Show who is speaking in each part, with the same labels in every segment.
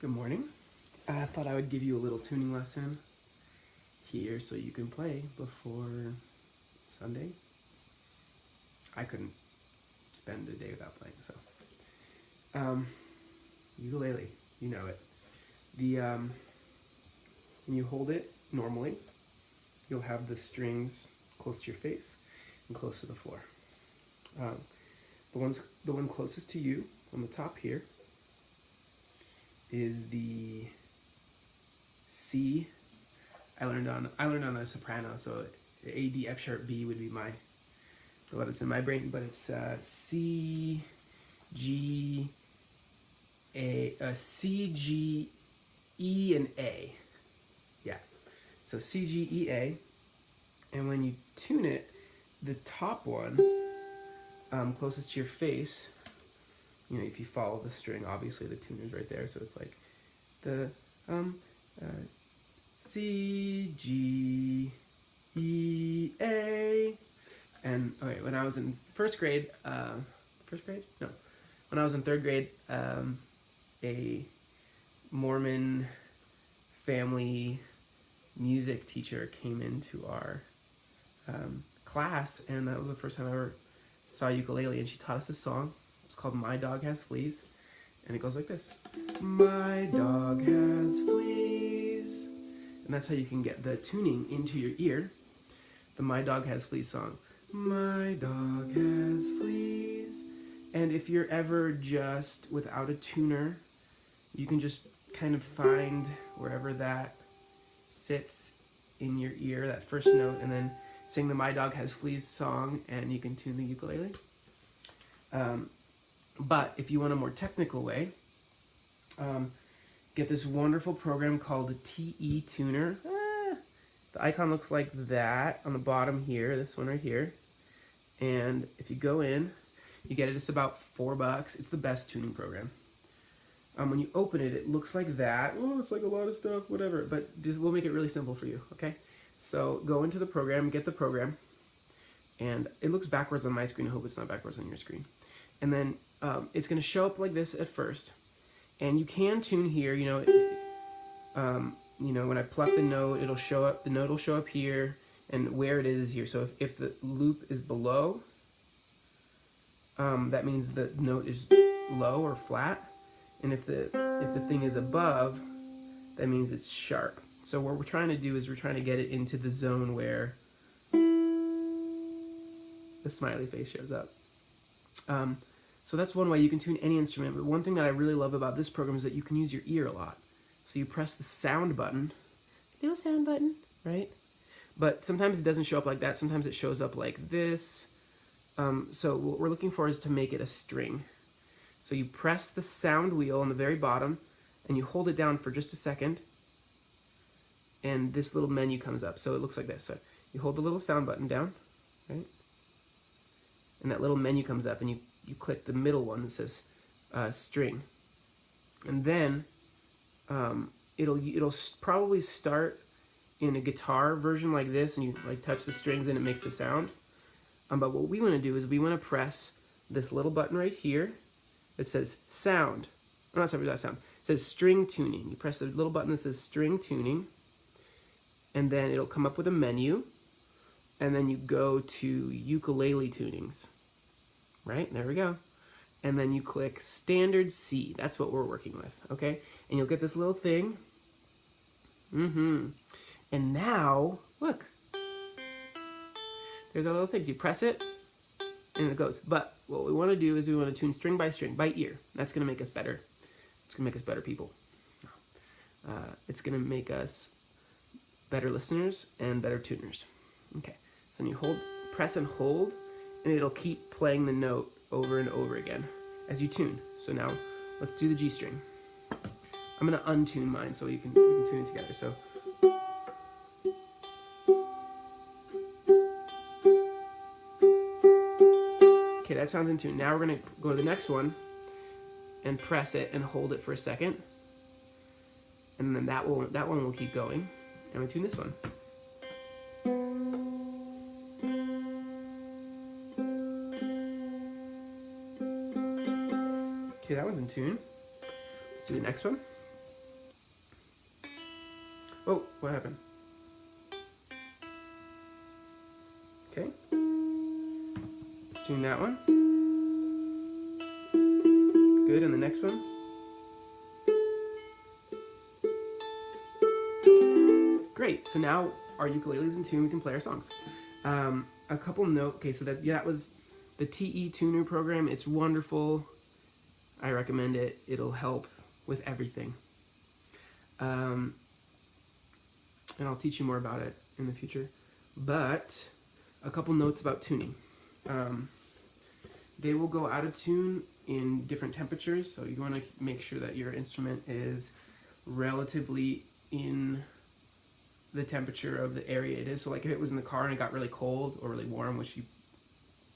Speaker 1: Good morning. I thought I would give you a little tuning lesson here so you can play before Sunday. I couldn't spend a day without playing, so. Ukulele, you know it. When you hold it normally, you'll have the strings close to your face and close to the floor. The one closest to you on the top here is the C. I learned on a soprano, so A, D, F sharp, B would be what it's in my brain, but it's C, G, E, and A. Yeah, so C, G, E, A, and when you tune it, the top one, closest to your face, if you follow the string, obviously the tuner's right there, so it's like the C, G, E, A. And okay, when I was in when I was in third grade, a Mormon family music teacher came into our class, and that was the first time I ever saw ukulele, and she taught us this song. It's called My Dog Has Fleas, and it goes like this. My dog has fleas. And that's how you can get the tuning into your ear. The My Dog Has Fleas song. My dog has fleas. And if you're ever just without a tuner, you can just kind of find wherever that sits in your ear, that first note, and then sing the My Dog Has Fleas song, and you can tune the ukulele. But if you want a more technical way, get this wonderful program called TE Tuner. The icon looks like that on the bottom here, this one right here. And if you go in, you get it. It's about $4. It's the best tuning program. When you open it, it looks like that. Oh, it's like a lot of stuff, whatever. But we'll make it really simple for you, okay? So go into the program, get the program, and it looks backwards on my screen. I hope it's not backwards on your screen. And then it's going to show up like this at first. And you can tune here, when I pluck the note, it'll show up, the note will show up here, and where it is here. So if the loop is below, that means the note is low or flat. And if the thing is above, that means it's sharp. So what we're trying to do is we're trying to get it into the zone where the smiley face shows up. So that's one way you can tune any instrument, but one thing that I really love about this program is that you can use your ear a lot. So you press the sound button, little sound button, right? But sometimes it doesn't show up like that. Sometimes it shows up like this. So what we're looking for is to make it a string. So you press the sound wheel on the very bottom, and you hold it down for just a second, and this little menu comes up. So it looks like this. So you hold the little sound button down, right? And that little menu comes up, and you click the middle one that says string. And then it'll probably start in a guitar version like this, and you like touch the strings and it makes the sound. But what we want to do is we want to press this little button right here that says sound. Oh, not sorry, not sound. It says string tuning. You press the little button that says string tuning, and then it'll come up with a menu, and then you go to ukulele tunings. Right, there we go. And then you click standard C. That's what we're working with, okay? And you'll get this little thing. And now, look. There's our little things. You press it, and it goes. But what we want to do is we want to tune string by string, by ear. That's going to make us better. It's going to make us better people. It's going to make us better listeners and better tuners. Okay, so you press and hold, and it'll keep playing the note over and over again as you tune. So now let's do the G string. I'm gonna untune mine so we can tune it together. So okay, that sounds in tune. Now we're gonna go to the next one and press it and hold it for a second, and then that one will keep going, and we tune this one. Okay, that one's in tune. Let's do the next one. Oh, what happened? Okay. Let's tune that one. Good, and the next one. Great, so now our ukulele's in tune, we can play our songs. A couple okay, so that was the TE Tuner program. It's wonderful. I recommend it. It'll help with everything. And I'll teach you more about it in the future. But a couple notes about tuning. They will go out of tune in different temperatures, so you want to make sure that your instrument is relatively in the temperature of the area it is. So like if it was in the car and it got really cold or really warm, which you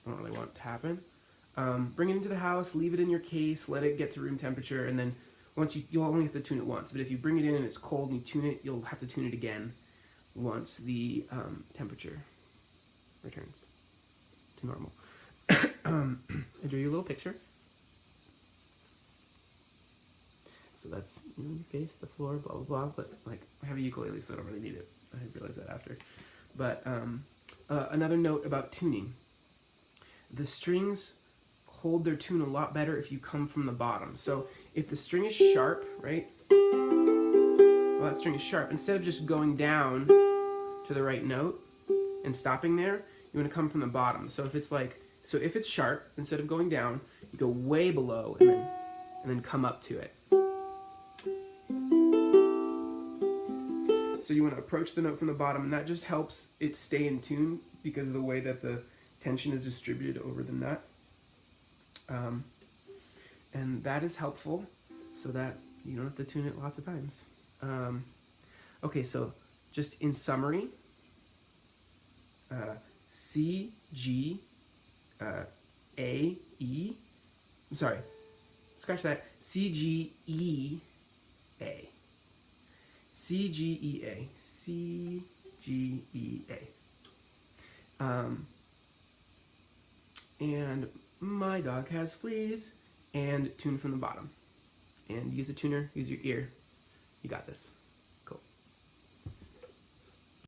Speaker 1: don't really want to happen, bring it into the house, leave it in your case, let it get to room temperature, and then once you'll only have to tune it once. But if you bring it in and it's cold and you tune it, you'll have to tune it again once the temperature returns to normal. I drew you a little picture. So that's your face, the floor, blah, blah, blah. But like, I have a ukulele, so I don't really need it. I realized that after. But another note about tuning. The strings hold their tune a lot better if you come from the bottom. So if the string is sharp, right? Well, that string is sharp. Instead of just going down to the right note and stopping there, you want to come from the bottom. So if it's like, so if it's sharp, instead of going down, you go way below and then come up to it. So you want to approach the note from the bottom, and that just helps it stay in tune because of the way that the tension is distributed over the nut. And that is helpful so that you don't have to tune it lots of times. Okay, so just in summary, C, G, A, E, I'm sorry, scratch that, C, G, E, A. C, G, E, A. C, G, E, A. And my dog has fleas, and tune from the bottom. And use a tuner, use your ear. You got this.